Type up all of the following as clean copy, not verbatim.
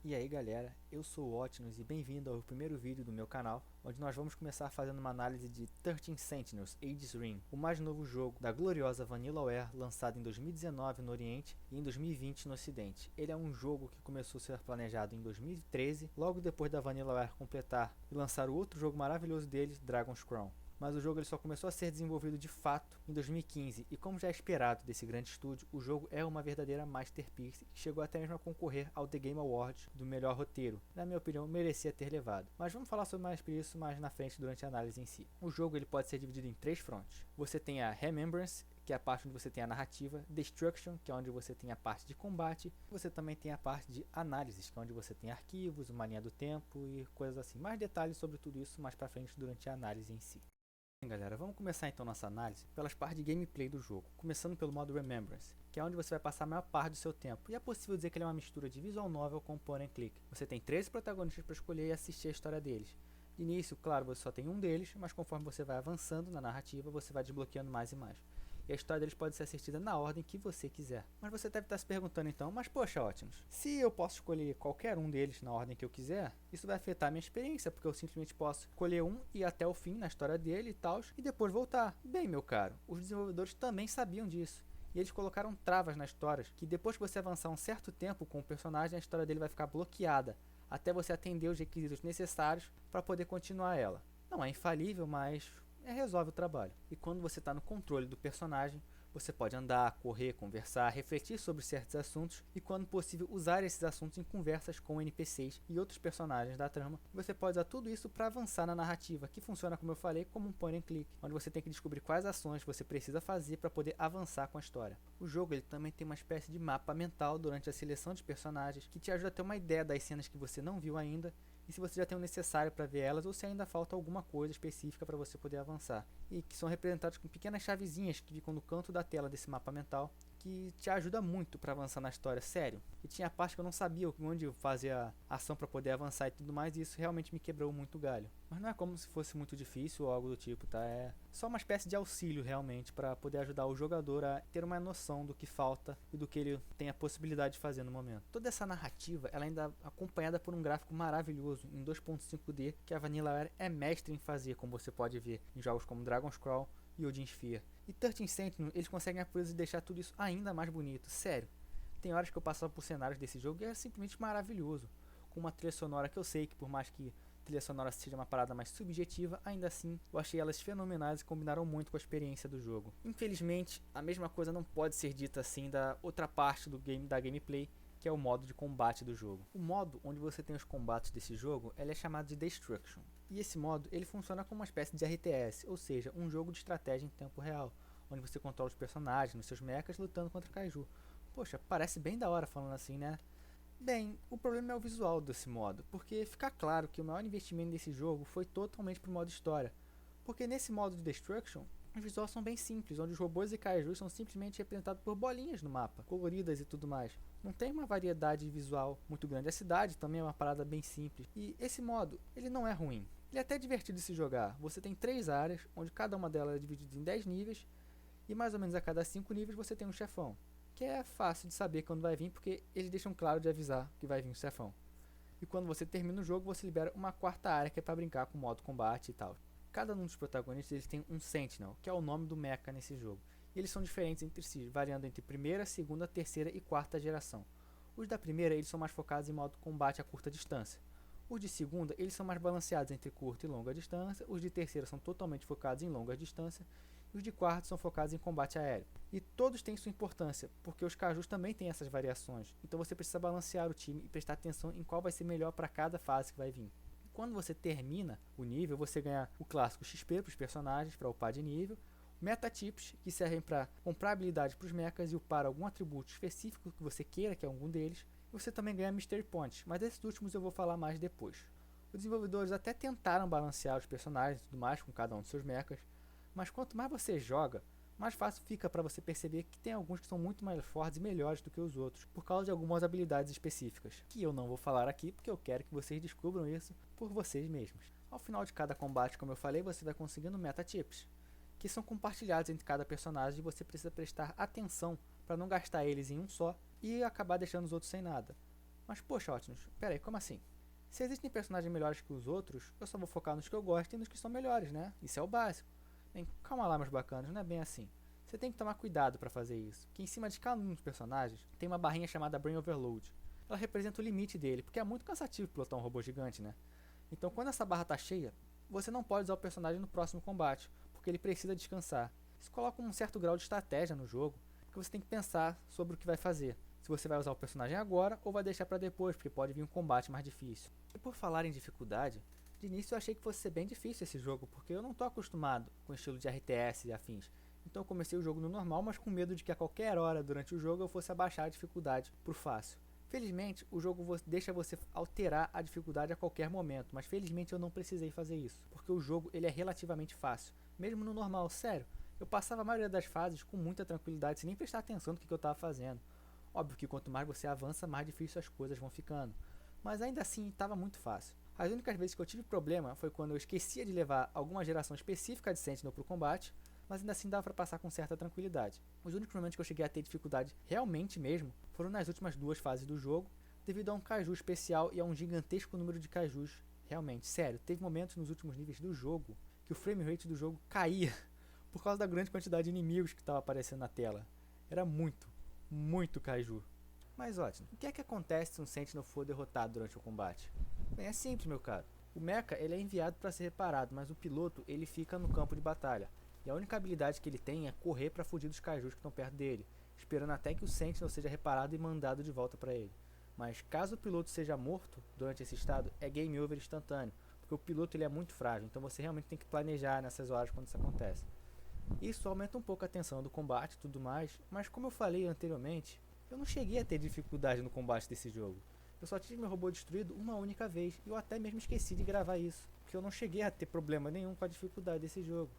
E aí galera, eu sou o Optimus e bem-vindo ao primeiro vídeo do meu canal, onde nós vamos começar fazendo uma análise de 13 Sentinels Aegis Rim, o mais novo jogo da gloriosa Vanillaware, lançado em 2019 no Oriente e em 2020 no Ocidente. Ele é um jogo que começou a ser planejado em 2013, logo depois da Vanillaware completar e lançar o outro jogo maravilhoso deles, Dragon's Crown. Mas o jogo ele só começou a ser desenvolvido de fato em 2015 e, como já é esperado desse grande estúdio, o jogo é uma verdadeira masterpiece que chegou até mesmo a concorrer ao The Game Awards do melhor roteiro. Na minha opinião, merecia ter levado. Mas vamos falar sobre mais isso mais na frente durante a análise em si. O jogo ele pode ser dividido em três frontes. Você tem a Remembrance, que é a parte onde você tem a narrativa, Destruction, que é onde você tem a parte de combate, você também tem a parte de análises, que é onde você tem arquivos, uma linha do tempo e coisas assim. Mais detalhes sobre tudo isso mais pra frente durante a análise em si. Bem, galera, vamos começar então nossa análise pelas partes de gameplay do jogo, começando pelo modo Remembrance, que é onde você vai passar a maior parte do seu tempo, e é possível dizer que ele é uma mistura de visual novel com point and click. Você tem 13 protagonistas para escolher e assistir a história deles. De início, claro, você só tem um deles, mas conforme você vai avançando na narrativa, você vai desbloqueando mais e mais. E a história deles pode ser assistida na ordem que você quiser. Mas você deve estar se perguntando então, mas poxa, Optimus, se eu posso escolher qualquer um deles na ordem que eu quiser, isso vai afetar a minha experiência, porque eu simplesmente posso escolher um e ir até o fim na história dele e tal, e depois voltar. Bem, meu caro, os desenvolvedores também sabiam disso. E eles colocaram travas nas histórias, que depois que você avançar um certo tempo com o personagem, a história dele vai ficar bloqueada, até você atender os requisitos necessários para poder continuar ela. Não é infalível, mas resolve o trabalho. E quando você está no controle do personagem, você pode andar, correr, conversar, refletir sobre certos assuntos e, quando possível, usar esses assuntos em conversas com NPCs e outros personagens da trama. Você pode usar tudo isso para avançar na narrativa, que funciona, como eu falei, como um point and click, onde você tem que descobrir quais ações você precisa fazer para poder avançar com a história. O jogo ele também tem uma espécie de mapa mental durante a seleção de personagens, que te ajuda a ter uma ideia das cenas que você não viu ainda, e se você já tem o necessário para ver elas ou se ainda falta alguma coisa específica para você poder avançar. E que são representados com pequenas chavezinhas que ficam no canto da tela desse mapa mental, que te ajuda muito para avançar na história, sério. E tinha parte que eu não sabia onde fazer a ação para poder avançar e tudo mais, e isso realmente me quebrou muito o galho. Mas não é como se fosse muito difícil ou algo do tipo, tá? É só uma espécie de auxílio realmente para poder ajudar o jogador a ter uma noção do que falta e do que ele tem a possibilidade de fazer no momento. Toda essa narrativa, ela ainda é acompanhada por um gráfico maravilhoso em 2.5D que a Vanillaware é mestre em fazer, como você pode ver em jogos como Dragon's Crown e Odin Sphere. E 13 Sentinel, eles conseguem a coisa de deixar tudo isso ainda mais bonito, sério. Tem horas que eu passava por cenários desse jogo e é simplesmente maravilhoso, com uma trilha sonora que eu sei que, por mais que trilha sonora seja uma parada mais subjetiva, ainda assim eu achei elas fenomenais e combinaram muito com a experiência do jogo. Infelizmente, a mesma coisa não pode ser dita assim da outra parte da gameplay, que é o modo de combate do jogo. O modo onde você tem os combates desse jogo, ele é chamado de Destruction. E esse modo, ele funciona como uma espécie de RTS, ou seja, um jogo de estratégia em tempo real, onde você controla os personagens nos seus mechas lutando contra Kaiju. Poxa, parece bem da hora falando assim, né? Bem, o problema é o visual desse modo, porque fica claro que o maior investimento desse jogo foi totalmente pro modo história. Porque nesse modo de Destruction, os visuais são bem simples, onde os robôs e kaijus são simplesmente representados por bolinhas no mapa, coloridas e tudo mais. Não tem uma variedade visual muito grande. A cidade também é uma parada bem simples. E esse modo, ele não é ruim. Ele é até divertido de se jogar. Você tem 3 áreas, onde cada uma delas é dividida em 10 níveis, e mais ou menos a cada 5 níveis você tem um chefão. Que é fácil de saber quando vai vir, porque eles deixam claro de avisar que vai vir um chefão. E quando você termina o jogo, você libera uma quarta área que é para brincar com o modo combate e tal. Cada um dos protagonistas eles tem um Sentinel, que é o nome do mecha nesse jogo. E eles são diferentes entre si, variando entre primeira, segunda, terceira e quarta geração. Os da primeira eles são mais focados em modo combate a curta distância. Os de segunda eles são mais balanceados entre curta e longa distância. Os de terceira são totalmente focados em longa distância. E os de quarta são focados em combate aéreo. E todos têm sua importância, porque os Kaijus também têm essas variações. Então você precisa balancear o time e prestar atenção em qual vai ser melhor para cada fase que vai vir. Quando você termina o nível, você ganha o clássico XP para os personagens, para upar de nível, Metatips, que servem para comprar habilidades para os mechas e upar algum atributo específico que você queira, que é algum deles, e você também ganha Mystery Points, mas desses últimos eu vou falar mais depois. Os desenvolvedores até tentaram balancear os personagens e tudo mais com cada um dos seus mechas, mas quanto mais você joga, mais fácil fica para você perceber que tem alguns que são muito mais fortes e melhores do que os outros, por causa de algumas habilidades específicas, que eu não vou falar aqui porque eu quero que vocês descubram isso por vocês mesmos. Ao final de cada combate, como eu falei, você vai conseguindo metatips, que são compartilhados entre cada personagem e você precisa prestar atenção para não gastar eles em um só e acabar deixando os outros sem nada. Mas poxa, Optimus, pera aí, como assim? Se existem personagens melhores que os outros, eu só vou focar nos que eu gosto e nos que são melhores, né? Isso é o básico. Bem, calma lá, meus bacanas, não é bem assim. Você tem que tomar cuidado para fazer isso, que em cima de cada um dos personagens tem uma barrinha chamada Brain Overload. Ela representa o limite dele, porque é muito cansativo pilotar um robô gigante, né? Então quando essa barra tá cheia, você não pode usar o personagem no próximo combate, porque ele precisa descansar. Isso coloca um certo grau de estratégia no jogo, porque você tem que pensar sobre o que vai fazer. Se você vai usar o personagem agora ou vai deixar para depois, porque pode vir um combate mais difícil. E por falar em dificuldade, de início eu achei que fosse ser bem difícil esse jogo, porque eu não estou acostumado com o estilo de RTS e afins. Então eu comecei o jogo no normal, mas com medo de que a qualquer hora durante o jogo eu fosse abaixar a dificuldade pro fácil. Felizmente, o jogo deixa você alterar a dificuldade a qualquer momento, mas felizmente eu não precisei fazer isso, porque o jogo ele é relativamente fácil, mesmo no normal, sério. Eu passava a maioria das fases com muita tranquilidade, sem nem prestar atenção no que eu estava fazendo. Óbvio que quanto mais você avança, mais difícil as coisas vão ficando, mas ainda assim estava muito fácil. As únicas vezes que eu tive problema foi quando eu esquecia de levar alguma geração específica de Sentinel para o combate, mas ainda assim dava para passar com certa tranquilidade. Os únicos momentos que eu cheguei a ter dificuldade realmente mesmo foram nas últimas duas fases do jogo, devido a um kaiju especial e a um gigantesco número de kaijus. Realmente, sério, teve momentos nos últimos níveis do jogo que o frame rate do jogo caía por causa da grande quantidade de inimigos que estava aparecendo na tela. Era muito kaiju. Mas ótimo, o que é que acontece se um Sentinel for derrotado durante o combate? Bem, é simples, meu caro. O mecha ele é enviado para ser reparado, mas o piloto ele fica no campo de batalha. E a única habilidade que ele tem é correr para fugir dos kaijus que estão perto dele, esperando até que o Sentinel seja reparado e mandado de volta para ele. Mas caso o piloto seja morto durante esse estado, é game over instantâneo, porque o piloto ele é muito frágil, então você realmente tem que planejar nessas horas quando isso acontece. Isso aumenta um pouco a tensão do combate e tudo mais, mas como eu falei anteriormente, eu não cheguei a ter dificuldade no combate desse jogo. Eu só tive meu robô destruído uma única vez, e eu até mesmo esqueci de gravar isso, porque eu não cheguei a ter problema nenhum com a dificuldade desse jogo.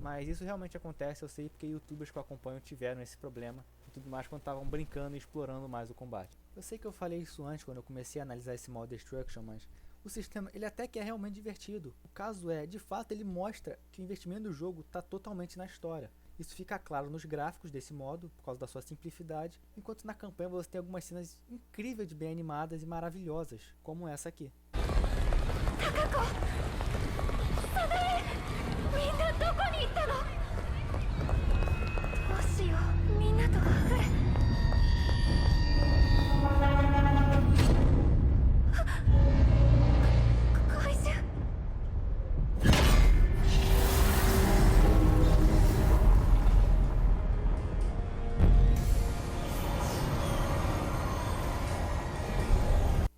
Mas isso realmente acontece, eu sei, porque youtubers que eu acompanho tiveram esse problema e tudo mais quando estavam brincando e explorando mais o combate. Eu sei que eu falei isso antes quando eu comecei a analisar esse modo Destruction, mas o sistema ele até que é realmente divertido. O caso é, de fato ele mostra que o investimento do jogo está totalmente na história. Isso fica claro nos gráficos desse modo, por causa da sua simplicidade, enquanto na campanha você tem algumas cenas incríveis de bem animadas e maravilhosas, como essa aqui. Takako! みんなどこに行ったの？どうしよう、みんなとはぐれ。怪獣。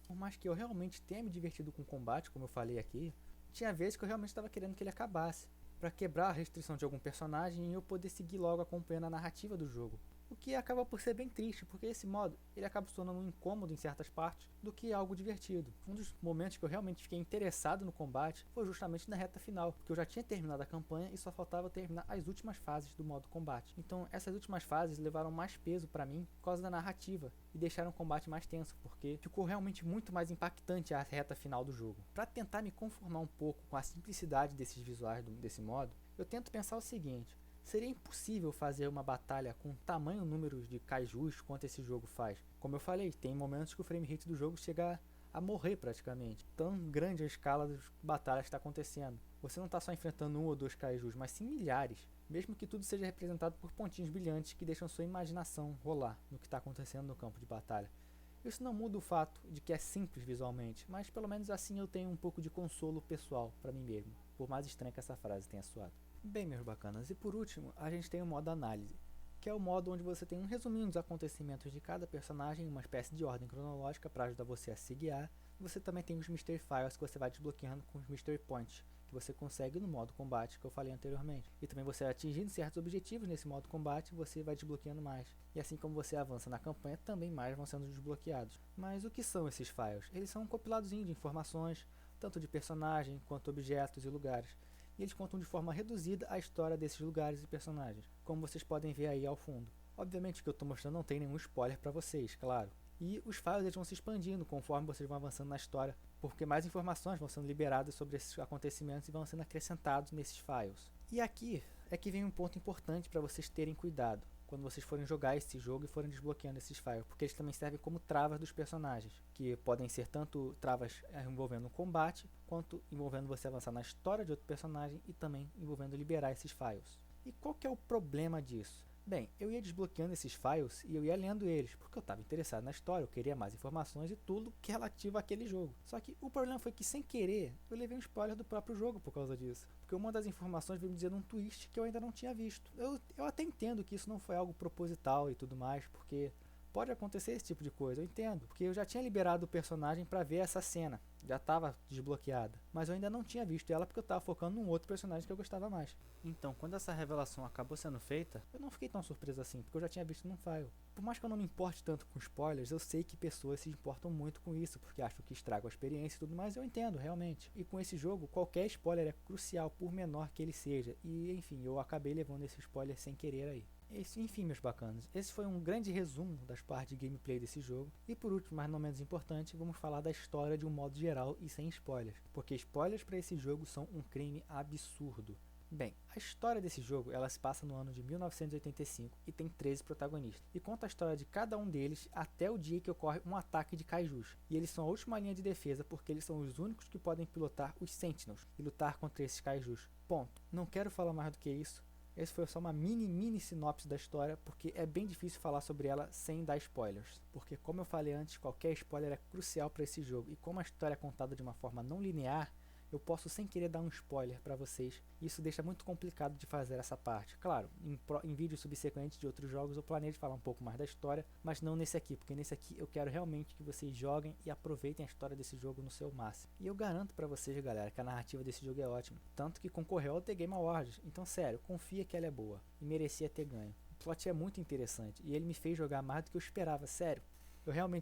Por mais que eu realmente tenha me divertido com o combate, como eu falei aqui, tinha vezes que eu realmente estava querendo que ele acabasse, para quebrar a restrição de algum personagem e eu poder seguir logo acompanhando a narrativa do jogo. O que acaba por ser bem triste, porque esse modo ele acaba se tornando um incômodo em certas partes do que algo divertido. Um dos momentos que eu realmente fiquei interessado no combate foi justamente na reta final, porque eu já tinha terminado a campanha e só faltava terminar as últimas fases do modo combate. Então essas últimas fases levaram mais peso para mim por causa da narrativa e deixaram o combate mais tenso, porque ficou realmente muito mais impactante a reta final do jogo. Para tentar me conformar um pouco com a simplicidade desses visuais desse modo, eu tento pensar o seguinte: seria impossível fazer uma batalha com tamanho número de kaijus quanto esse jogo faz. Como eu falei, tem momentos que o frame rate do jogo chega a morrer praticamente. Tão grande a escala das batalhas que está acontecendo. Você não está só enfrentando um ou dois kaijus, mas sim milhares. Mesmo que tudo seja representado por pontinhos brilhantes que deixam sua imaginação rolar no que está acontecendo no campo de batalha. Isso não muda o fato de que é simples visualmente, mas pelo menos assim eu tenho um pouco de consolo pessoal para mim mesmo, por mais estranha que essa frase tenha soado. Bem, meus bacanas, e por último, a gente tem o modo análise, que é o modo onde você tem um resuminho dos acontecimentos de cada personagem em uma espécie de ordem cronológica para ajudar você a se guiar. Você também tem os Mystery Files que você vai desbloqueando com os Mystery Points, que você consegue no modo combate que eu falei anteriormente. E também você atingindo certos objetivos nesse modo combate, você vai desbloqueando mais. E assim como você avança na campanha, também mais vão sendo desbloqueados. Mas o que são esses files? Eles são um compiladozinho de informações, tanto de personagem quanto objetos e lugares. E eles contam de forma reduzida a história desses lugares e personagens, como vocês podem ver aí ao fundo. Obviamente o que eu estou mostrando não tem nenhum spoiler para vocês, claro. E os files eles vão se expandindo conforme vocês vão avançando na história, porque mais informações vão sendo liberadas sobre esses acontecimentos e vão sendo acrescentados nesses files. E aqui é que vem um ponto importante para vocês terem cuidado. quando vocês forem jogar esse jogo e forem desbloqueando esses files, porque eles também servem como travas dos personagens, que podem ser tanto travas envolvendo o combate, quanto envolvendo você avançar na história de outro personagem e também envolvendo liberar esses files. E qual que é o problema disso? Bem, eu ia desbloqueando esses files e eu ia lendo eles, porque eu estava interessado na história, eu queria mais informações e tudo que é relativo àquele jogo. Só que o problema foi que, sem querer, eu levei um spoiler do próprio jogo por causa disso. Porque uma das informações veio me dizer um twist que eu ainda não tinha visto. Eu até entendo que isso não foi algo proposital e tudo mais, porque pode acontecer esse tipo de coisa, eu entendo. Porque eu já tinha liberado o personagem para ver essa cena, já estava desbloqueada. Mas eu ainda não tinha visto ela porque eu estava focando num outro personagem que eu gostava mais. Então, quando essa revelação acabou sendo feita, eu não fiquei tão surpreso assim, porque eu já tinha visto num file. Por mais que eu não me importe tanto com spoilers, eu sei que pessoas se importam muito com isso, porque acham que estragam a experiência e tudo mais, eu entendo, realmente. E com esse jogo, qualquer spoiler é crucial, por menor que ele seja. E, enfim, eu acabei levando esse spoiler sem querer aí. Enfim, meus bacanas, esse foi um grande resumo das partes de gameplay desse jogo. E por último, mas não menos importante, vamos falar da história de um modo geral e sem spoilers, porque spoilers para esse jogo são um crime absurdo. Bem, a história desse jogo ela se passa no ano de 1985 e tem 13 protagonistas, e conta a história de cada um deles até o dia que ocorre um ataque de kaijus, e eles são a última linha de defesa porque eles são os únicos que podem pilotar os Sentinels e lutar contra esses kaijus. Ponto. Não quero falar mais do que isso. Esse foi só uma mini sinopse da história, porque é bem difícil falar sobre ela sem dar spoilers. Porque, como eu falei antes, qualquer spoiler é crucial para esse jogo. E como a história é contada de uma forma não linear, eu posso sem querer dar um spoiler para vocês. Isso deixa muito complicado de fazer essa parte. Claro, em vídeos subsequentes de outros jogos eu planejo falar um pouco mais da história, mas não nesse aqui, porque nesse aqui eu quero realmente que vocês joguem e aproveitem a história desse jogo no seu máximo. E eu garanto para vocês, galera, que a narrativa desse jogo é ótima, tanto que concorreu ao The Game Awards. Então, sério, confia que ela é boa e merecia ter ganho. O plot é muito interessante e ele me fez jogar mais do que eu esperava, sério.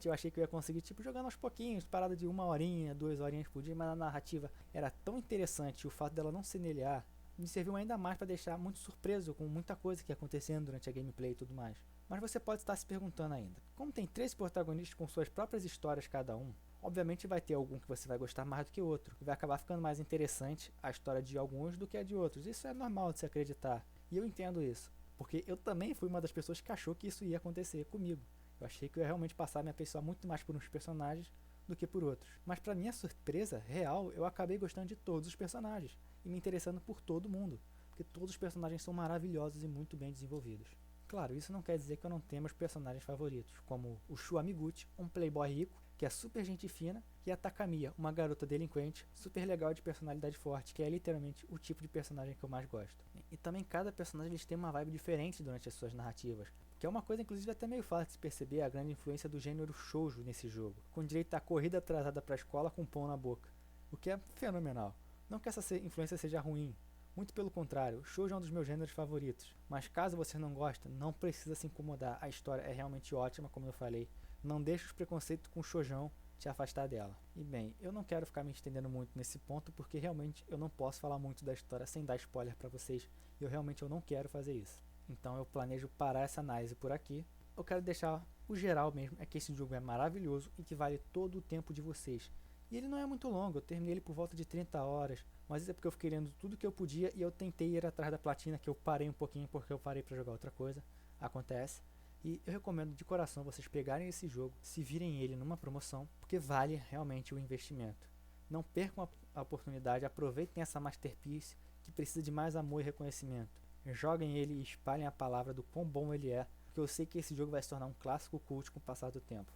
Eu achei que eu ia conseguir, tipo, jogando aos pouquinhos, parada de 1 horinha, 2 horinhas por dia, mas a narrativa era tão interessante e o fato dela não se nelear me serviu ainda mais para deixar muito surpreso com muita coisa que ia acontecendo durante a gameplay e tudo mais. Mas você pode estar se perguntando ainda, como tem 3 protagonistas com suas próprias histórias cada um, obviamente vai ter algum que você vai gostar mais do que outro, e vai acabar ficando mais interessante a história de alguns do que a de outros. Isso é normal de se acreditar, e eu entendo isso, porque eu também fui uma das pessoas que achou que isso ia acontecer comigo. Eu achei que eu ia realmente passar a me afeiçoar muito mais por uns personagens do que por outros. Mas para minha surpresa real, eu acabei gostando de todos os personagens e me interessando por todo mundo, porque todos os personagens são maravilhosos e muito bem desenvolvidos. Claro, isso não quer dizer que eu não tenha meus personagens favoritos, como o Shu Amiguchi, um playboy rico, que é super gente fina, e a Takamiya, uma garota delinquente, super legal de personalidade forte, que é literalmente o tipo de personagem que eu mais gosto. E também cada personagem eles tem uma vibe diferente durante as suas narrativas, que é uma coisa inclusive até meio fácil de se perceber a grande influência do gênero shoujo nesse jogo, com direito à corrida atrasada para a escola com pão na boca, o que é fenomenal. Não que essa influência seja ruim, muito pelo contrário, shoujo é um dos meus gêneros favoritos, mas caso você não goste, não precisa se incomodar, a história é realmente ótima, como eu falei, não deixe os preconceitos com shoujão te afastar dela. E bem, eu não quero ficar me estendendo muito nesse ponto, porque realmente eu não posso falar muito da história sem dar spoiler para vocês, e eu não quero fazer isso. Então eu planejo parar essa análise por aqui. Eu quero deixar o geral mesmo, é que esse jogo é maravilhoso e que vale todo o tempo de vocês. E ele não é muito longo, eu terminei ele por volta de 30 horas, mas isso é porque eu fiquei lendo tudo que eu podia e eu tentei ir atrás da platina, que eu parei um pouquinho porque eu parei para jogar outra coisa, acontece. E eu recomendo de coração vocês pegarem esse jogo, se virem ele numa promoção, porque vale realmente o investimento. Não percam a oportunidade, aproveitem essa masterpiece que precisa de mais amor e reconhecimento. Joguem ele e espalhem a palavra do quão bom ele é, porque eu sei que esse jogo vai se tornar um clássico cult com o passar do tempo.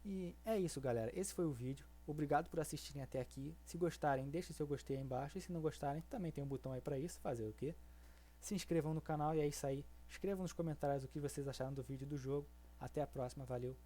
E é isso, galera, esse foi o vídeo. Obrigado por assistirem até aqui. Se gostarem, deixem seu gostei aí embaixo, e se não gostarem, também tem um botão aí pra isso, fazer o quê? Se inscrevam no canal e é isso aí. Escrevam nos comentários o que vocês acharam do vídeo do jogo. Até a próxima, valeu!